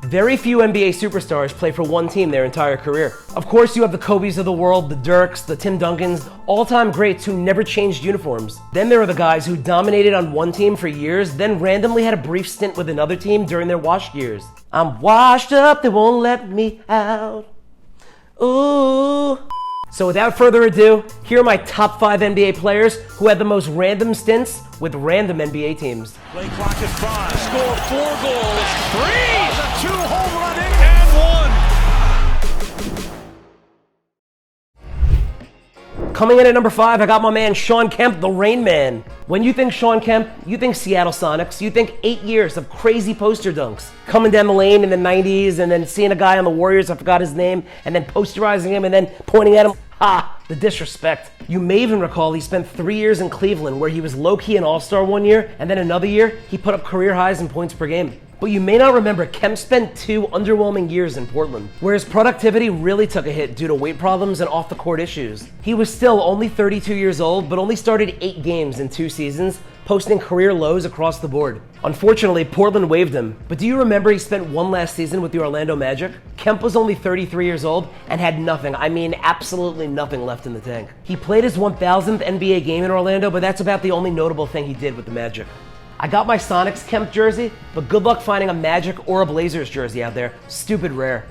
Very few NBA superstars play for one team their entire career. Of course, you have the Kobes of the world, the Dirks, the Tim Duncans, all-time greats who never changed uniforms. Then there are the guys who dominated on one team for years, then randomly had a brief stint with another team during their washed years. I'm washed up, they won't let me out. Ooh. So without further ado, here are my top 5 NBA players who had the most random stints with random NBA teams. Play clock at 5. Score 4 goals. 3. A 2-home run and 1. Coming in at number 5, I got my man Shawn Kemp, the Rain Man. When you think Shawn Kemp, you think Seattle Sonics. You think 8 years of crazy poster dunks. Coming down the lane in the 90s and then seeing a guy on the Warriors, I forgot his name, and then posterizing him and then pointing at him. Ha! The disrespect. You may even recall he spent 3 years in Cleveland where he was low-key an all-star one year, and then another year, he put up career highs in points per game. But you may not remember Kemp spent 2 underwhelming years in Portland, where his productivity really took a hit due to weight problems and off-the-court issues. He was still only 32 years old, but only started 8 games in 2 seasons, posting career lows across the board. Unfortunately, Portland waived him, but do you remember he spent one last season with the Orlando Magic? Kemp was only 33 years old and had nothing, I mean absolutely nothing left in the tank. He played his 1,000th NBA game in Orlando, but that's about the only notable thing he did with the Magic. I got my Sonics Kemp jersey, but good luck finding a Magic or a Blazers jersey out there. Stupid rare.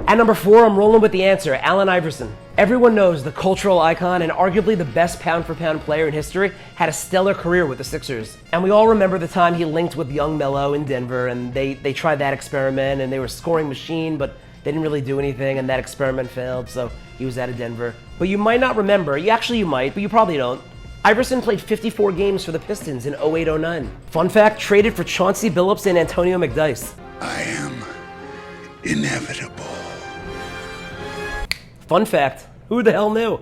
At number 4, I'm rolling with the answer, Allen Iverson. Everyone knows the cultural icon and arguably the best pound-for-pound player in history had a stellar career with the Sixers. And we all remember the time he linked with young Melo in Denver, and they tried that experiment, and they were a scoring machine, but they didn't really do anything, and that experiment failed, so he was out of Denver. But you might not remember, you might, but you probably don't. Iverson played 54 games for the Pistons in 08-09. Fun fact, traded for Chauncey Billups and Antonio McDyess. I am inevitable. Fun fact, who the hell knew?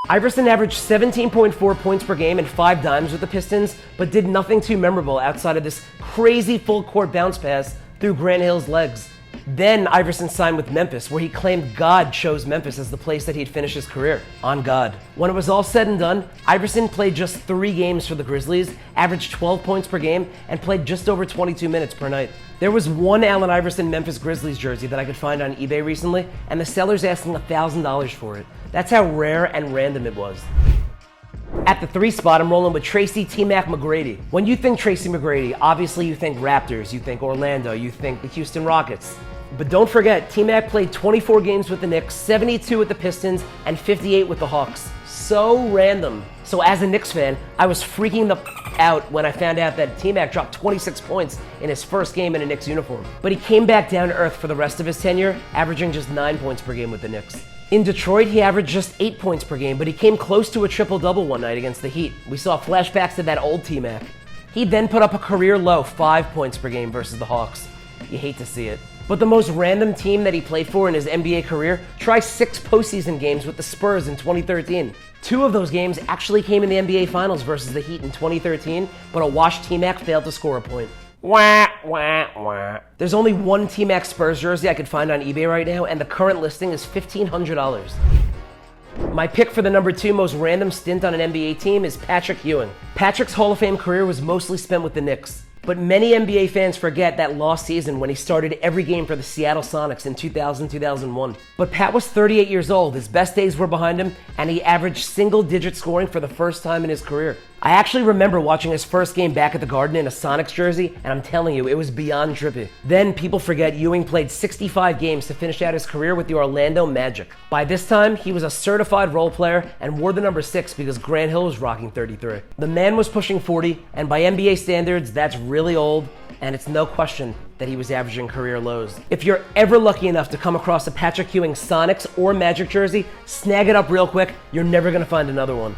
Iverson averaged 17.4 points per game and 5 dimes with the Pistons, but did nothing too memorable outside of this crazy full-court bounce pass through Grant Hill's legs. Then Iverson signed with Memphis, where he claimed God chose Memphis as the place that he'd finish his career. On God. When it was all said and done, Iverson played just 3 games for the Grizzlies, averaged 12 points per game, and played just over 22 minutes per night. There was one Allen Iverson Memphis Grizzlies jersey that I could find on eBay recently, and the seller's asking $1,000 for it. That's how rare and random it was. At the 3 spot, I'm rolling with Tracy T-Mac McGrady. When you think Tracy McGrady, obviously you think Raptors, you think Orlando, you think the Houston Rockets. But don't forget, T-Mac played 24 games with the Knicks, 72 with the Pistons, and 58 with the Hawks. So random. So as a Knicks fan, I was freaking the out when I found out that T-Mac dropped 26 points in his first game in a Knicks uniform. But he came back down to earth for the rest of his tenure, averaging just 9 points per game with the Knicks. In Detroit, he averaged just 8 points per game, but he came close to a triple-double one night against the Heat. We saw flashbacks to that old T-Mac. He then put up a career low 5 points per game versus the Hawks. You hate to see it. But the most random team that he played for in his NBA career tried 6 postseason games with the Spurs in 2013. 2 of those games actually came in the NBA Finals versus the Heat in 2013, but a washed T-Mac failed to score a point. Wah, wah, wah. There's only one T-Mac Spurs jersey I could find on eBay right now, and the current listing is $1,500. My pick for the number 2 most random stint on an NBA team is Patrick Ewing. Patrick's Hall of Fame career was mostly spent with the Knicks. But many NBA fans forget that lost season when he started every game for the Seattle Sonics in 2000-2001. But Pat was 38 years old, his best days were behind him, and he averaged single-digit scoring for the first time in his career. I actually remember watching his first game back at the Garden in a Sonics jersey, and I'm telling you, it was beyond trippy. Then people forget Ewing played 65 games to finish out his career with the Orlando Magic. By this time, he was a certified role player and wore the number 6 because Grant Hill was rocking 33. The man was pushing 40, and by NBA standards, that's really old, and it's no question that he was averaging career lows. If you're ever lucky enough to come across a Patrick Ewing Sonics or Magic jersey, snag it up real quick. You're never gonna find another one.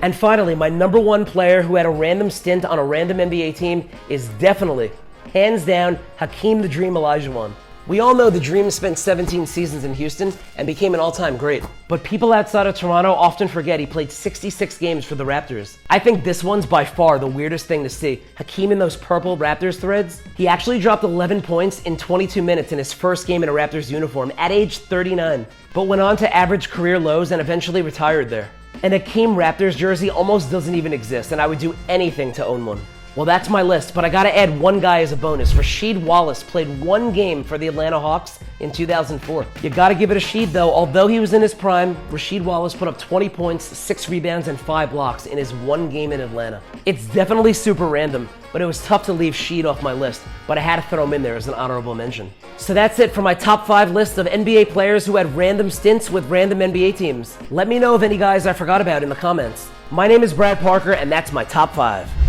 And finally, my number 1 player who had a random stint on a random NBA team is definitely, hands down, Hakeem the Dream Olajuwon. We all know the Dream spent 17 seasons in Houston and became an all-time great. But people outside of Toronto often forget he played 66 games for the Raptors. I think this one's by far the weirdest thing to see. Hakeem in those purple Raptors threads. He actually dropped 11 points in 22 minutes in his first game in a Raptors uniform at age 39, but went on to average career lows and eventually retired there. An Hakeem Raptors jersey almost doesn't even exist, and I would do anything to own one. Well, that's my list, but I gotta add one guy as a bonus. Rasheed Wallace played one game for the Atlanta Hawks in 2004. You gotta give it a Rasheed though. Although he was in his prime, Rasheed Wallace put up 20 points, 6 rebounds, and 5 blocks in his one game in Atlanta. It's definitely super random, but it was tough to leave Sheed off my list, but I had to throw him in there as an honorable mention. So that's it for my top 5 list of NBA players who had random stints with random NBA teams. Let me know of any guys I forgot about in the comments. My name is Brad Parker, and that's my top 5.